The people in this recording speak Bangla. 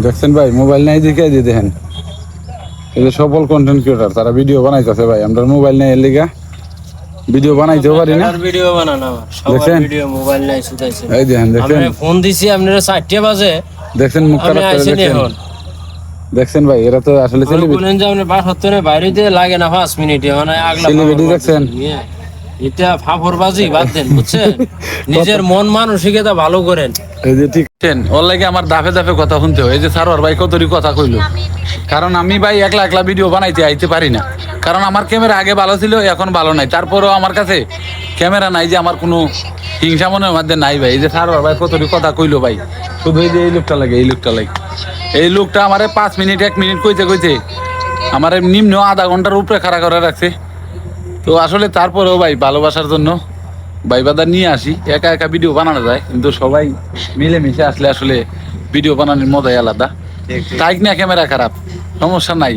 দেখছেন ভাই মোবাইল নাই দিকে দিয়ে দেখেন এই যে সফল কন্টেন্ট ক্রিয়েটর তারা ভিডিও বানাইতেছে ভাই আমরা মোবাইল নাই এর লিগা ভিডিও বানাইতেও পারি না ভিডিও বানানো সবার ভিডিও মোবাইল নাই শুধাইছে এই দেখেন দেখেন আমি ফোন দিছি আপনারা 4টা বাজে দেখেন মুখ খারাপ করে দেখেন দেখছেন ভাই এরা তো আসলে সেলিব্রিটি বলেন যে আপনি বাসত্তরে বাইরে দিয়ে লাগে না 5 মিনিটে মানে আগলা সেলিব্রিটি দেখছেন এটা ফাফরবাজি বাদ দেন বুঝছেন নিজের মন মানসিকতা ভালো করেন এই যে ঠিক আছেন ওর লাগে আমার দাফে দাফে কথা শুনতে হয় এই যে সারোয়ার ভাই কতরি কথা কইলো কারণ আমি ভাই একলা একলা ভিডিও বানাইতে আইতে পারি না কারণ আমার ক্যামেরা আগে ভালো ছিল এখন ভালো নাই তারপরেও আমার কাছে ক্যামেরা নাই যে আমার কোনো হিংসা মনের মধ্যে নাই ভাই এই যে সারোয়ার ভাই কতরি কথা কইলো ভাই শুধু এই যে এই লোকটা লাগে এই লোকটা আমারে 5 মিনিট 1 মিনিট কইতে কইতে আমার নিম্ন আধা ঘন্টার উপরে খাড়া করে রাখছে তো আসলে তারপরেও ভাই ভালোবাসার জন্য ভাই বাদার নিয়ে আসি একা একা ভিডিও বানানো যায় কিন্তু সবাই মিলেমিশে আসলে আসলে ভিডিও বানানোর মজাই আলাদা তাই না ক্যামেরা খারাপ সমস্যা নাই